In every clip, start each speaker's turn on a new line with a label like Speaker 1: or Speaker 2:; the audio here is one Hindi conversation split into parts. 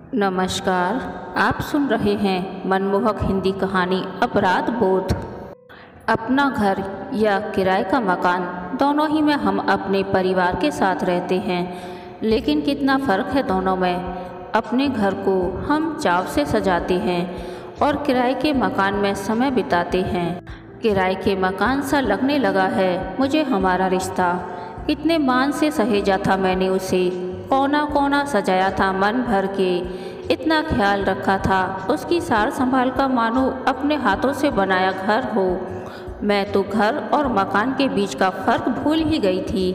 Speaker 1: नमस्कार। आप सुन रहे हैं मनमोहक हिंदी कहानी अपराध बोध। अपना घर या किराए का मकान, दोनों ही में हम अपने परिवार के साथ रहते हैं, लेकिन कितना फ़र्क है दोनों में। अपने घर को हम चाव से सजाते हैं और किराए के मकान में समय बिताते हैं। किराए के मकान सा लगने लगा है मुझे हमारा रिश्ता। कितने मान से सहेजा था मैंने उसे, कोना कोना सजाया था मन भर के, इतना ख्याल रखा था उसकी सार संभाल का मानो अपने हाथों से बनाया घर हो। मैं तो घर और मकान के बीच का फ़र्क भूल ही गई थी,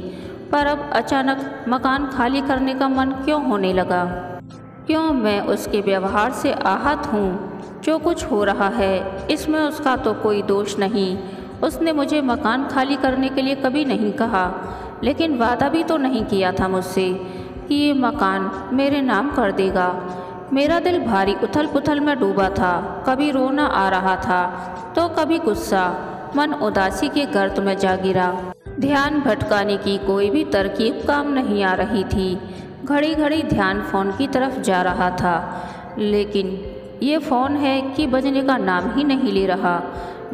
Speaker 1: पर अब अचानक मकान खाली करने का मन क्यों होने लगा? क्यों मैं उसके व्यवहार से आहत हूँ? जो कुछ हो रहा है इसमें उसका तो कोई दोष नहीं। उसने मुझे मकान खाली करने के लिए कभी नहीं कहा, लेकिन वादा भी तो नहीं किया था मुझसे कि ये मकान मेरे नाम कर देगा। मेरा दिल भारी उथल पुथल में डूबा था। कभी रोना आ रहा था तो कभी गुस्सा। मन उदासी के गर्त में जा गिरा। ध्यान भटकाने की कोई भी तरकीब काम नहीं आ रही थी। घड़ी घड़ी ध्यान फ़ोन की तरफ जा रहा था, लेकिन ये फ़ोन है कि बजने का नाम ही नहीं ले रहा।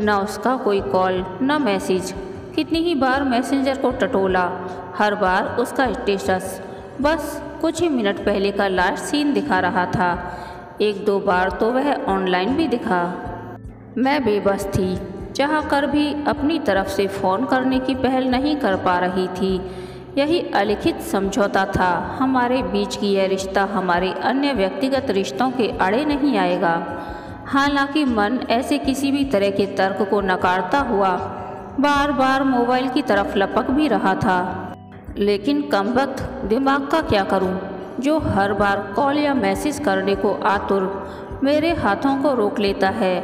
Speaker 1: न उसका कोई कॉल न मैसेज। कितनी ही बार मैसेंजर को टटोला, हर बार उसका स्टेटस बस कुछ ही मिनट पहले का लास्ट सीन दिखा रहा था। एक दो बार तो वह ऑनलाइन भी दिखा। मैं बेबस थी, चाह कर भी अपनी तरफ से फ़ोन करने की पहल नहीं कर पा रही थी। यही अलिखित समझौता था हमारे बीच की। यह रिश्ता हमारे अन्य व्यक्तिगत रिश्तों के आड़े नहीं आएगा। हालांकि मन ऐसे किसी भी तरह के तर्क को नकारता हुआ बार बार मोबाइल की तरफ लपक भी रहा था, लेकिन कमबख्त दिमाग का क्या करूं, जो हर बार कॉल या मैसेज करने को आतुर मेरे हाथों को रोक लेता है।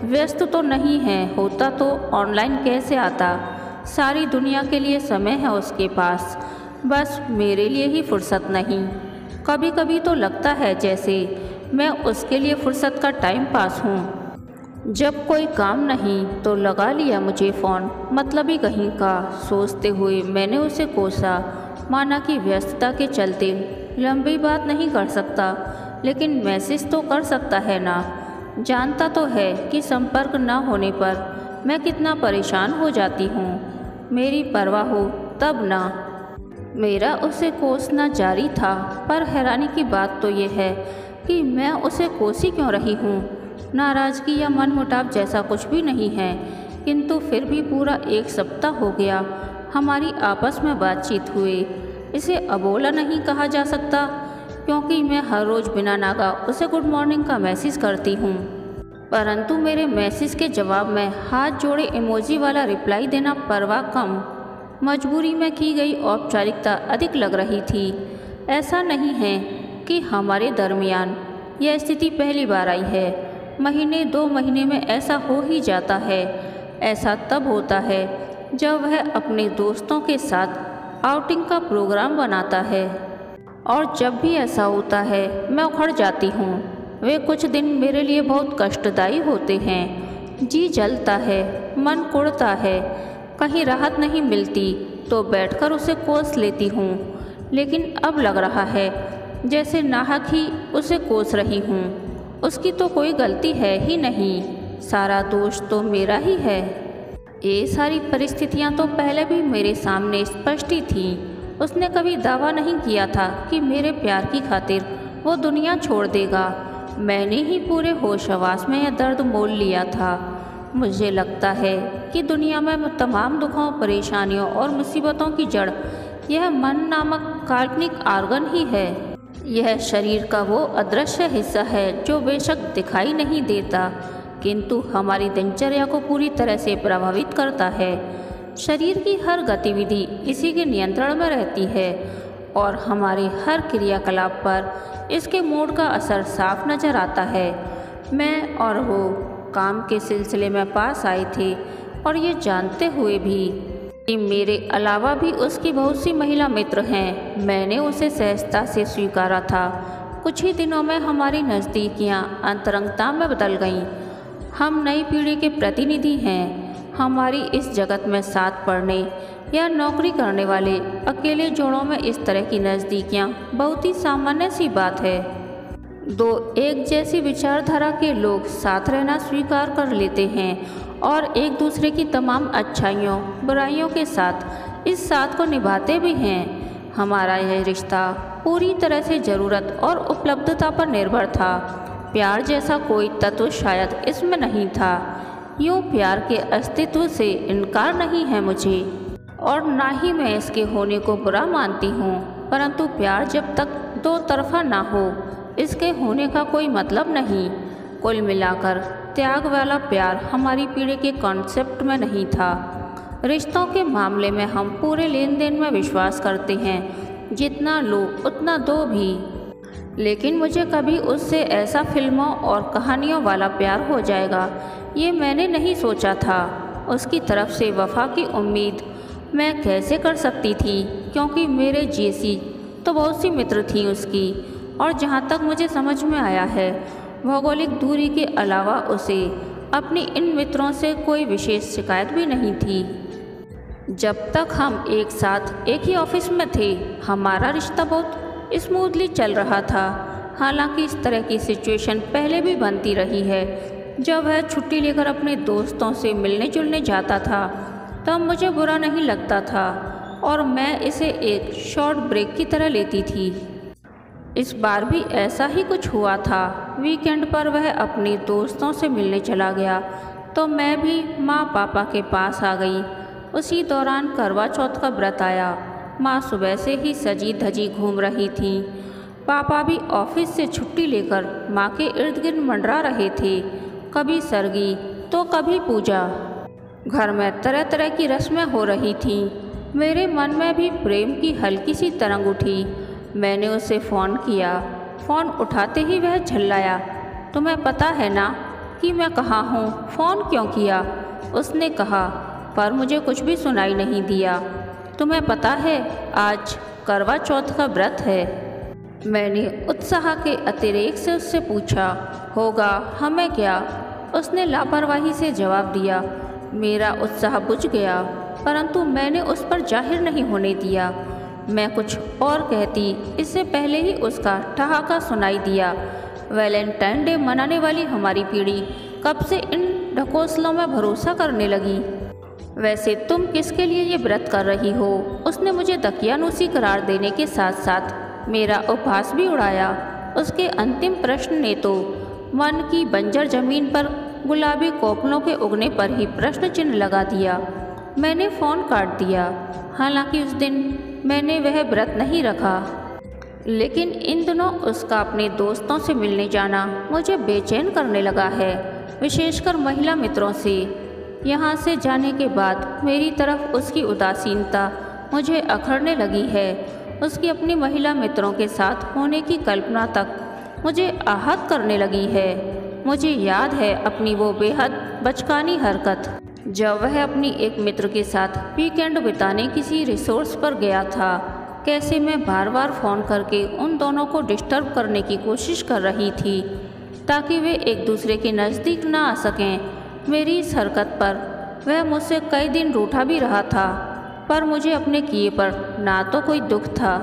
Speaker 1: व्यस्त तो नहीं है, होता तो ऑनलाइन कैसे आता। सारी दुनिया के लिए समय है उसके पास, बस मेरे लिए ही फुर्सत नहीं। कभी कभी तो लगता है जैसे मैं उसके लिए फुर्सत का टाइम पास हूँ। जब कोई काम नहीं तो लगा लिया मुझे फ़ोन, मतलब ही कहीं का। सोचते हुए मैंने उसे कोसा, माना कि व्यस्तता के चलते लंबी बात नहीं कर सकता, लेकिन मैसेज तो कर सकता है ना। जानता तो है कि संपर्क न होने पर मैं कितना परेशान हो जाती हूँ। मेरी परवाह हो तब ना। मेरा उसे कोसना जारी था, पर हैरानी की बात तो ये है कि मैं उसे कोसी क्यों रही हूँ। नाराज़गी या मनमुटाव जैसा कुछ भी नहीं है, किंतु फिर भी पूरा एक सप्ताह हो गया हमारी आपस में बातचीत हुए। इसे अबोला नहीं कहा जा सकता, क्योंकि मैं हर रोज़ बिना नागा उसे गुड मॉर्निंग का मैसेज करती हूँ, परंतु मेरे मैसेज के जवाब में हाथ जोड़े इमोजी वाला रिप्लाई देना परवाह कम, मजबूरी में की गई औपचारिकता अधिक लग रही थी। ऐसा नहीं है कि हमारे दरमियान यह स्थिति पहली बार आई है। महीने 2 महीने में ऐसा हो ही जाता है। ऐसा तब होता है जब वह अपने दोस्तों के साथ आउटिंग का प्रोग्राम बनाता है, और जब भी ऐसा होता है मैं उखड़ जाती हूँ। वे कुछ दिन मेरे लिए बहुत कष्टदायी होते हैं। जी जलता है, मन कुढ़ता है, कहीं राहत नहीं मिलती तो बैठकर उसे कोस लेती हूँ, लेकिन अब लग रहा है जैसे नाहक ही उसे कोस रही हूँ। उसकी तो कोई गलती है ही नहीं, सारा दोष तो मेरा ही है। ये सारी परिस्थितियाँ तो पहले भी मेरे सामने स्पष्ट ही थीं। उसने कभी दावा नहीं किया था कि मेरे प्यार की खातिर वो दुनिया छोड़ देगा। मैंने ही पूरे होश हवास में यह दर्द मोल लिया था। मुझे लगता है कि दुनिया में तमाम दुखों, परेशानियों और मुसीबतों की जड़ यह मन नामक काल्पनिक आर्गन ही है। यह शरीर का वो अदृश्य हिस्सा है जो बेशक दिखाई नहीं देता, किंतु हमारी दिनचर्या को पूरी तरह से प्रभावित करता है। शरीर की हर गतिविधि इसी के नियंत्रण में रहती है, और हमारे हर क्रियाकलाप पर इसके मूड का असर साफ नजर आता है। मैं और वो काम के सिलसिले में पास आए थे, और ये जानते हुए भी कि मेरे अलावा भी उसकी बहुत सी महिला मित्र हैं, मैंने उसे सहजता से स्वीकारा था। कुछ ही दिनों में हमारी नज़दीकियाँ अंतरंगता में बदल गईं। हम नई पीढ़ी के प्रतिनिधि हैं। हमारी इस जगत में साथ पढ़ने या नौकरी करने वाले अकेले जोड़ों में इस तरह की नज़दीकियाँ बहुत ही सामान्य सी बात है। दो एक जैसी विचारधारा के लोग साथ रहना स्वीकार कर लेते हैं और एक दूसरे की तमाम अच्छाइयों बुराइयों के साथ इस साथ को निभाते भी हैं। हमारा यह रिश्ता पूरी तरह से ज़रूरत और उपलब्धता पर निर्भर था। प्यार जैसा कोई तत्व शायद इसमें नहीं था। यूँ प्यार के अस्तित्व से इनकार नहीं है मुझे और ना ही मैं इसके होने को बुरा मानती हूँ, परंतु प्यार जब तक दो तरफा ना हो इसके होने का कोई मतलब नहीं। कुल मिलाकर त्याग वाला प्यार हमारी पीढ़ी के कॉन्सेप्ट में नहीं था। रिश्तों के मामले में हम पूरे लेन देन में विश्वास करते हैं, जितना लो उतना दो भी। लेकिन मुझे कभी उससे ऐसा फिल्मों और कहानियों वाला प्यार हो जाएगा ये मैंने नहीं सोचा था। उसकी तरफ से वफा की उम्मीद मैं कैसे कर सकती थी, क्योंकि मेरे जैसी तो बहुत सी मित्र थीं उसकी, और जहाँ तक मुझे समझ में आया है भौगोलिक दूरी के अलावा उसे अपनी इन मित्रों से कोई विशेष शिकायत भी नहीं थी। जब तक हम एक साथ एक ही ऑफिस में थे हमारा रिश्ता बहुत स्मूथली चल रहा था। हालांकि इस तरह की सिचुएशन पहले भी बनती रही है। जब वह छुट्टी लेकर अपने दोस्तों से मिलने जुलने जाता था तब मुझे बुरा नहीं लगता था और मैं इसे एक शॉर्ट ब्रेक की तरह लेती थी। इस बार भी ऐसा ही कुछ हुआ था। वीकेंड पर वह अपने दोस्तों से मिलने चला गया तो मैं भी माँ पापा के पास आ गई। उसी दौरान करवा चौथ का व्रत आया। माँ सुबह से ही सजी धजी घूम रही थी। पापा भी ऑफिस से छुट्टी लेकर माँ के इर्द गिर्द मंडरा रहे थे, कभी सरगी तो कभी पूजा। घर में तरह तरह की रस्में हो रही थीं। मेरे मन में भी प्रेम की हल्की सी तरंग उठी। मैंने उसे फ़ोन किया। फ़ोन उठाते ही वह झल्लाया, तुम्हें पता है ना कि मैं कहाँ हूँ, फ़ोन क्यों किया? उसने कहा, पर मुझे कुछ भी सुनाई नहीं दिया। तुम्हें पता है आज करवा चौथ का व्रत है? मैंने उत्साह के अतिरेक से उससे पूछा। होगा, हमें क्या? उसने लापरवाही से जवाब दिया। मेरा उत्साह बुझ गया, परंतु मैंने उस पर जाहिर नहीं होने दिया। मैं कुछ और कहती इससे पहले ही उसका ठहाका सुनाई दिया। वैलेंटाइन डे मनाने वाली हमारी पीढ़ी कब से इन ढकोसलों में भरोसा करने लगी? वैसे तुम किसके लिए ये व्रत कर रही हो? उसने मुझे दकियानूसी करार देने के साथ साथ मेरा उपहास भी उड़ाया। उसके अंतिम प्रश्न ने तो मन की बंजर जमीन पर गुलाबी कोपलों के उगने पर ही प्रश्न चिन्ह लगा दिया। मैंने फ़ोन काट दिया। हालांकि उस दिन मैंने वह व्रत नहीं रखा, लेकिन इन दिनों उसका अपने दोस्तों से मिलने जाना मुझे बेचैन करने लगा है, विशेषकर महिला मित्रों से। यहाँ से जाने के बाद मेरी तरफ उसकी उदासीनता मुझे अखरने लगी है। उसकी अपनी महिला मित्रों के साथ होने की कल्पना तक मुझे आहत करने लगी है। मुझे याद है अपनी वो बेहद बचकानी हरकत, जब वह अपनी एक मित्र के साथ वीकेंड बिताने किसी रिसोर्स पर गया था। कैसे मैं बार बार फ़ोन करके उन दोनों को डिस्टर्ब करने की कोशिश कर रही थी ताकि वे एक दूसरे के नज़दीक ना आ सकें। मेरी इस हरकत पर वह मुझसे कई दिन रूठा भी रहा था, पर मुझे अपने किए पर ना तो कोई दुख था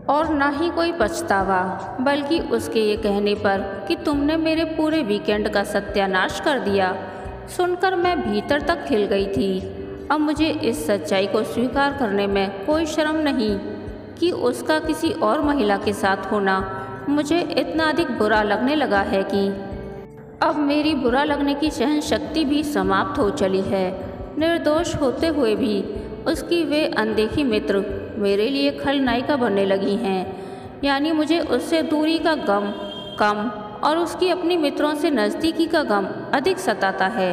Speaker 1: और ना ही कोई पछतावा, बल्कि उसके ये कहने पर कि तुमने मेरे पूरे वीकेंड का सत्यानाश कर दिया सुनकर मैं भीतर तक खिल गई थी। अब मुझे इस सच्चाई को स्वीकार करने में कोई शर्म नहीं कि उसका किसी और महिला के साथ होना मुझे इतना अधिक बुरा लगने लगा है कि अब मेरी बुरा लगने की सहन शक्ति भी समाप्त हो चली है। निर्दोष होते हुए भी उसकी वे अनदेखी मित्र मेरे लिए खलनायिका बनने लगी हैं। यानी मुझे उससे दूरी का गम कम और उसकी अपनी मित्रों से नज़दीकी का गम अधिक सताता है।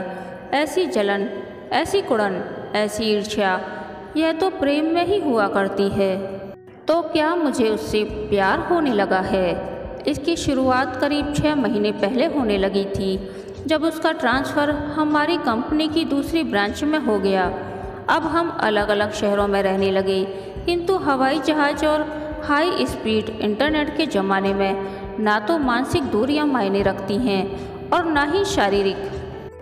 Speaker 1: ऐसी जलन, ऐसी कुड़न, ऐसी ईर्ष्या यह तो प्रेम में ही हुआ करती है। तो क्या मुझे उससे प्यार होने लगा है? इसकी शुरुआत करीब 6 महीने पहले होने लगी थी, जब उसका ट्रांसफ़र हमारी कंपनी की दूसरी ब्रांच में हो गया। अब हम अलग अलग शहरों में रहने लगे, किंतु हवाई जहाज़ और हाई स्पीड इंटरनेट के ज़माने में ना तो मानसिक दूरियां मायने रखती हैं और ना ही शारीरिक।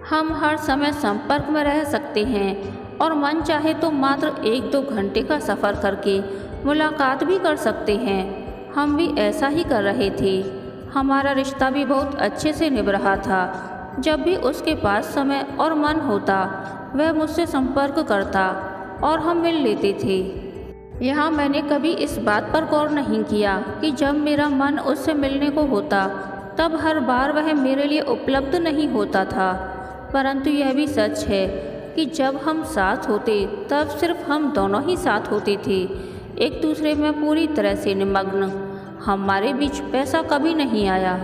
Speaker 1: हम हर समय संपर्क में रह सकते हैं और मन चाहे तो मात्र 1-2 घंटे का सफ़र करके मुलाकात भी कर सकते हैं। हम भी ऐसा ही कर रहे थे। हमारा रिश्ता भी बहुत अच्छे से निभ रहा था। जब भी उसके पास समय और मन होता वह मुझसे संपर्क करता और हम मिल लेते थे। यहाँ मैंने कभी इस बात पर गौर नहीं किया कि जब मेरा मन उससे मिलने को होता तब हर बार वह मेरे लिए उपलब्ध नहीं होता था। परंतु यह भी सच है कि जब हम साथ होते तब सिर्फ हम दोनों ही साथ होते थे, एक दूसरे में पूरी तरह से निमग्न। हमारे बीच पैसा कभी नहीं आया,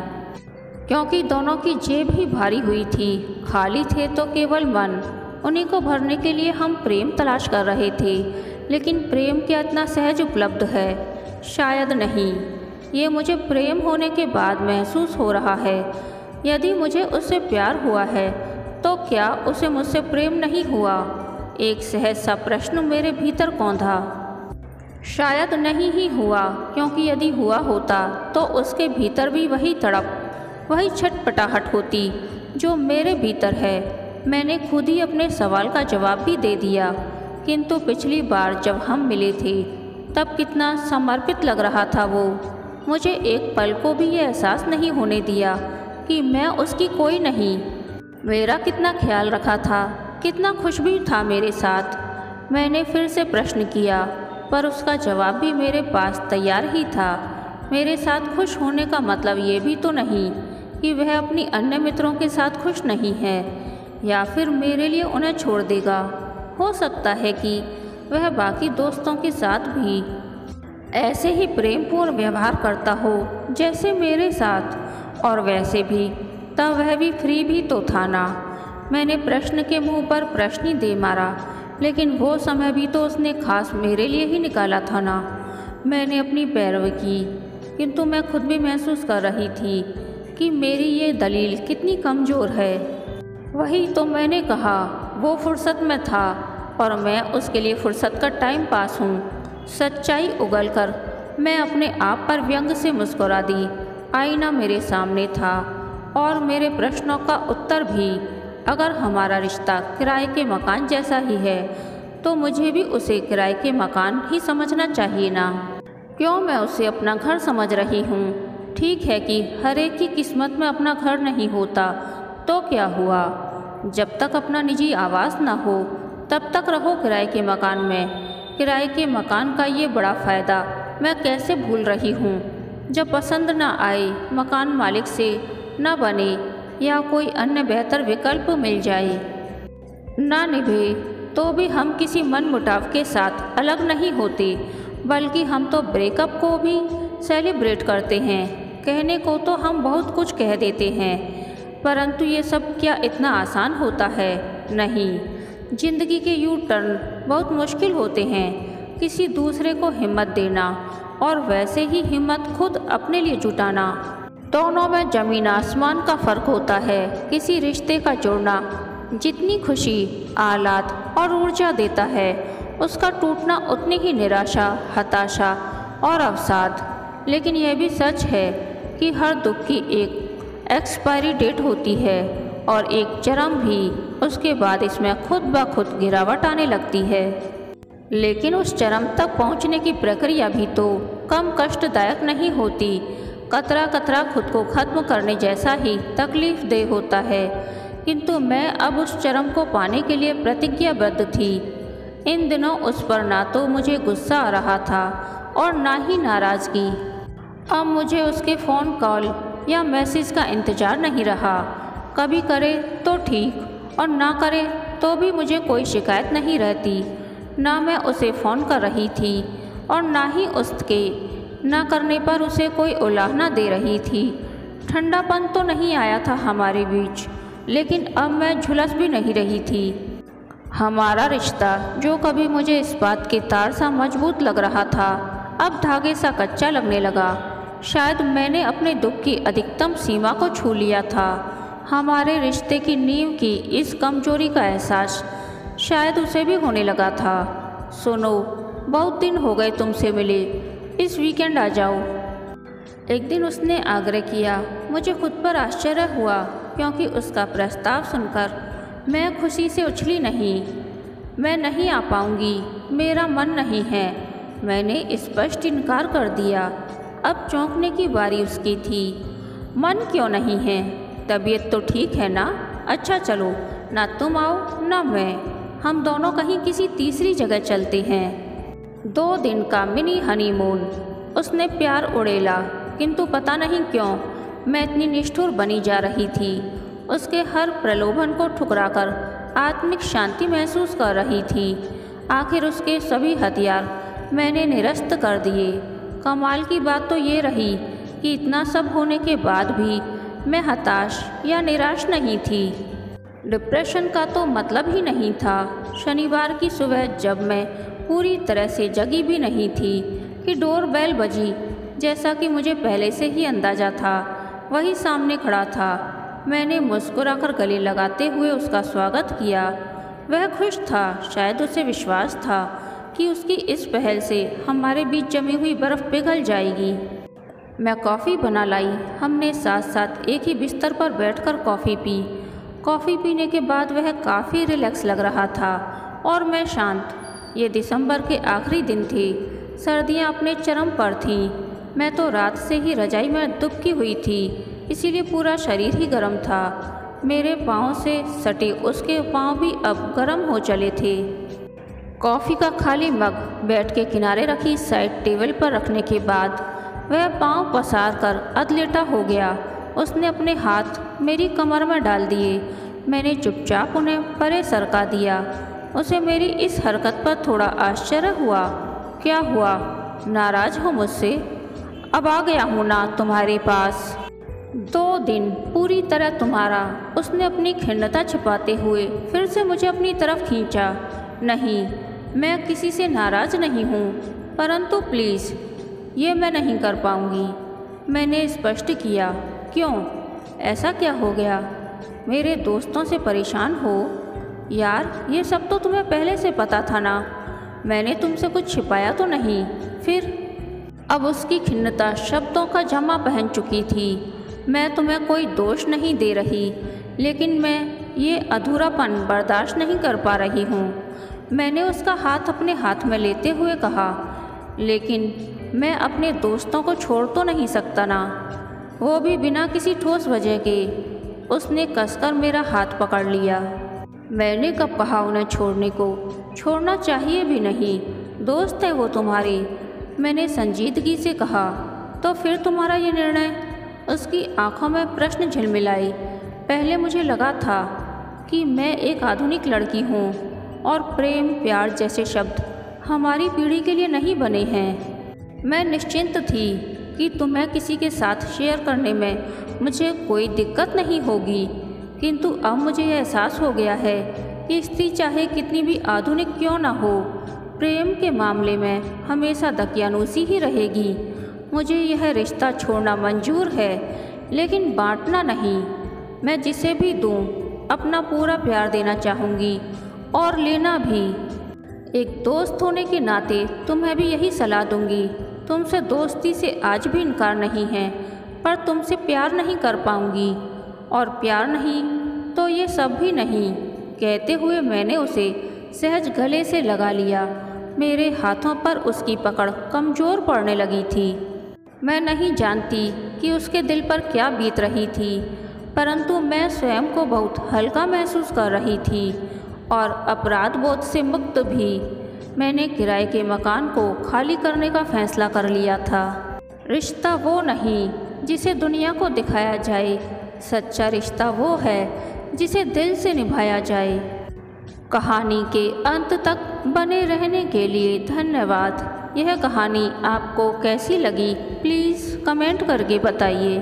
Speaker 1: क्योंकि दोनों की जेब ही भारी हुई थी। खाली थे तो केवल मन, उन्हीं को भरने के लिए हम प्रेम तलाश कर रहे थे। लेकिन प्रेम क्या इतना सहज उपलब्ध है? शायद नहीं। ये मुझे प्रेम होने के बाद महसूस हो रहा है। यदि मुझे उससे प्यार हुआ है तो क्या उसे मुझसे प्रेम नहीं हुआ? एक सहज सा प्रश्न मेरे भीतर कौंधा। शायद नहीं ही हुआ, क्योंकि यदि हुआ होता तो उसके भीतर भी वही तड़प, वही छटपटाहट होती जो मेरे भीतर है। मैंने खुद ही अपने सवाल का जवाब भी दे दिया। किंतु पिछली बार जब हम मिले थे तब कितना समर्पित लग रहा था वो। मुझे एक पल को भी ये एहसास नहीं होने दिया कि मैं उसकी कोई नहीं। मेरा कितना ख्याल रखा था, कितना खुश भी था मेरे साथ। मैंने फिर से प्रश्न किया, पर उसका जवाब भी मेरे पास तैयार ही था। मेरे साथ खुश होने का मतलब ये भी तो नहीं कि वह अपनी अन्य मित्रों के साथ खुश नहीं है, या फिर मेरे लिए उन्हें छोड़ देगा। हो सकता है कि वह बाकी दोस्तों के साथ भी ऐसे ही प्रेमपूर्ण व्यवहार करता हो जैसे मेरे साथ, और वैसे भी तब वह भी फ्री भी तो था ना। मैंने प्रश्न के मुंह पर प्रश्न ही दे मारा, लेकिन वो समय भी तो उसने खास मेरे लिए ही निकाला था ना। मैंने अपनी पैरवी की, किंतु मैं खुद भी महसूस कर रही थी कि मेरी ये दलील कितनी कमज़ोर है। वही तो मैंने कहा, वो फुर्सत में था और मैं उसके लिए फुर्सत का टाइम पास हूँ। सच्चाई उगलकर मैं अपने आप पर व्यंग से मुस्कुरा दी। आईना मेरे सामने था और मेरे प्रश्नों का उत्तर भी। अगर हमारा रिश्ता किराए के मकान जैसा ही है तो मुझे भी उसे किराए के मकान ही समझना चाहिए ना। क्यों मैं उसे अपना घर समझ रही हूँ? ठीक है कि हर एक की किस्मत में अपना घर नहीं होता, तो क्या हुआ? जब तक अपना निजी आवास ना हो तब तक रहो किराए के मकान में। किराए के मकान का ये बड़ा फ़ायदा मैं कैसे भूल रही हूँ। जब पसंद ना आए, मकान मालिक से न बने या कोई अन्य बेहतर विकल्प मिल जाए, ना निभे, तो भी हम किसी मनमुटाव के साथ अलग नहीं होते, बल्कि हम तो ब्रेकअप को भी सेलिब्रेट करते हैं। कहने को तो हम बहुत कुछ कह देते हैं, परंतु ये सब क्या इतना आसान होता है? नहीं। जिंदगी के यू टर्न बहुत मुश्किल होते हैं। किसी दूसरे को हिम्मत देना और वैसे ही हिम्मत खुद अपने लिए जुटाना, दोनों में ज़मीन आसमान का फ़र्क होता है। किसी रिश्ते का जोड़ना जितनी खुशी, आह्लाद और ऊर्जा देता है, उसका टूटना उतनी ही निराशा, हताशा और अवसाद। लेकिन यह भी सच है कि हर दुख की एक एक्सपायरी डेट होती है और एक चरम भी। उसके बाद इसमें खुद ब खुद गिरावट आने लगती है। लेकिन उस चरम तक पहुंचने की प्रक्रिया भी तो कम कष्टदायक नहीं होती। कतरा कतरा खुद को खत्म करने जैसा ही तकलीफदेह होता है। किंतु मैं अब उस चरम को पाने के लिए प्रतिज्ञाबद्ध थी। इन दिनों उस पर ना तो मुझे गुस्सा आ रहा था और ना ही नाराज़गी। अब मुझे उसके फ़ोन कॉल या मैसेज का इंतज़ार नहीं रहा। कभी करे तो ठीक और ना करे तो भी मुझे कोई शिकायत नहीं रहती। ना मैं उसे फ़ोन कर रही थी और ना ही उसके ना करने पर उसे कोई उलाहना दे रही थी। ठंडापन तो नहीं आया था हमारे बीच, लेकिन अब मैं झुलस भी नहीं रही थी। हमारा रिश्ता, जो कभी मुझे इस बात के तार सा मजबूत लग रहा था, अब धागे सा कच्चा लगने लगा। शायद मैंने अपने दुख की अधिकतम सीमा को छू लिया था। हमारे रिश्ते की नींव की इस कमजोरी का एहसास शायद उसे भी होने लगा था। सुनो, बहुत दिन हो गए तुमसे मिले, इस वीकेंड आ जाओ। एक दिन उसने आग्रह किया। मुझे खुद पर आश्चर्य हुआ, क्योंकि उसका प्रस्ताव सुनकर मैं खुशी से उछली नहीं। मैं नहीं आ पाऊंगी, मेरा मन नहीं है, मैंने स्पष्ट इनकार कर दिया। अब चौंकने की बारी उसकी थी। मन क्यों नहीं है? तबीयत तो ठीक है ना? अच्छा चलो, ना तुम आओ ना मैं, हम दोनों कहीं किसी तीसरी जगह चलते हैं। 2 दिन का मिनी हनीमून। उसने प्यार उड़ेला, किंतु पता नहीं क्यों मैं इतनी निष्ठुर बनी जा रही थी। उसके हर प्रलोभन को ठुकराकर आत्मिक शांति महसूस कर रही थी। आखिर उसके सभी हथियार मैंने निरस्त कर दिए। कमाल की बात तो ये रही कि इतना सब होने के बाद भी मैं हताश या निराश नहीं थी। डिप्रेशन का तो मतलब ही नहीं था। शनिवार की सुबह जब मैं पूरी तरह से जगी भी नहीं थी कि डोर बेल बजी। जैसा कि मुझे पहले से ही अंदाजा था, वही सामने खड़ा था। मैंने मुस्कुराकर गले लगाते हुए उसका स्वागत किया। वह खुश था, शायद उसे विश्वास था कि उसकी इस पहल से हमारे बीच जमी हुई बर्फ़ पिघल जाएगी। मैं कॉफ़ी बना लाई। हमने साथ साथ एक ही बिस्तर पर बैठकर कॉफ़ी पी। कॉफ़ी पीने के बाद वह काफ़ी रिलैक्स लग रहा था और मैं शांत। ये दिसंबर के आखिरी दिन थे। सर्दियाँ अपने चरम पर थीं। मैं तो रात से ही रजाई में दुबकी हुई थी, इसीलिए पूरा शरीर ही गर्म था। मेरे पाँव से सटे उसके पाँव भी अब गर्म हो चले थे। कॉफ़ी का खाली मग बेड के किनारे रखी साइड टेबल पर रखने के बाद वह पाँव पसार कर अधलेटा हो गया। उसने अपने हाथ मेरी कमर में डाल दिए। मैंने चुपचाप उन्हें परे सरका दिया। उसे मेरी इस हरकत पर थोड़ा आश्चर्य हुआ। क्या हुआ, नाराज़ हो मुझसे? अब आ गया हूँ ना तुम्हारे पास। 2 दिन पूरी तरह तुम्हारा। उसने अपनी खिन्नता छिपाते हुए फिर से मुझे अपनी तरफ खींचा। नहीं, मैं किसी से नाराज़ नहीं हूँ, परंतु प्लीज़ ये मैं नहीं कर पाऊँगी। मैंने स्पष्ट किया। क्यों, ऐसा क्या हो गया? मेरे दोस्तों से परेशान हो? यार, ये सब तो तुम्हें पहले से पता था ना। मैंने तुमसे कुछ छिपाया तो नहीं। फिर अब उसकी खिन्नता शब्दों का जमा पहन चुकी थी। मैं तुम्हें कोई दोष नहीं दे रही, लेकिन मैं ये अधूरापन बर्दाश्त नहीं कर पा रही हूँ। मैंने उसका हाथ अपने हाथ में लेते हुए कहा, लेकिन मैं अपने दोस्तों को छोड़ तो नहीं सकता ना, वो भी बिना किसी ठोस वजह के। उसने कसकर मेरा हाथ पकड़ लिया। मैंने कब कहा उन्हें छोड़ने को? छोड़ना चाहिए भी नहीं, दोस्त है वो तुम्हारी। मैंने संजीदगी से कहा। तो फिर तुम्हारा ये निर्णय? उसकी आंखों में प्रश्न झिलमिलाए। पहले मुझे लगा था कि मैं एक आधुनिक लड़की हूँ और प्रेम प्यार जैसे शब्द हमारी पीढ़ी के लिए नहीं बने हैं। मैं निश्चिंत थी कि तुम्हें किसी के साथ शेयर करने में मुझे कोई दिक्कत नहीं होगी, किंतु अब मुझे यह एहसास हो गया है कि स्त्री चाहे कितनी भी आधुनिक क्यों ना हो, प्रेम के मामले में हमेशा दकियानूसी ही रहेगी। मुझे यह रिश्ता छोड़ना मंजूर है, लेकिन बांटना नहीं। मैं जिसे भी दूँ अपना पूरा प्यार देना चाहूँगी और लेना भी। एक दोस्त होने के नाते तुम्हें भी यही सलाह दूँगी। तुमसे दोस्ती से आज भी इनकार नहीं है, पर तुमसे प्यार नहीं कर पाऊँगी, और प्यार नहीं तो ये सब भी नहीं। कहते हुए मैंने उसे सहज गले से लगा लिया। मेरे हाथों पर उसकी पकड़ कमज़ोर पड़ने लगी थी। मैं नहीं जानती कि उसके दिल पर क्या बीत रही थी, परंतु मैं स्वयं को बहुत हल्का महसूस कर रही थी और अपराध बोध से मुक्त भी। मैंने किराए के मकान को खाली करने का फैसला कर लिया था। रिश्ता वो नहीं जिसे दुनिया को दिखाया जाए, सच्चा रिश्ता वो है जिसे दिल से निभाया जाए। कहानी के अंत तक बने रहने के लिए धन्यवाद। यह कहानी आपको कैसी लगी प्लीज़ कमेंट करके बताइए।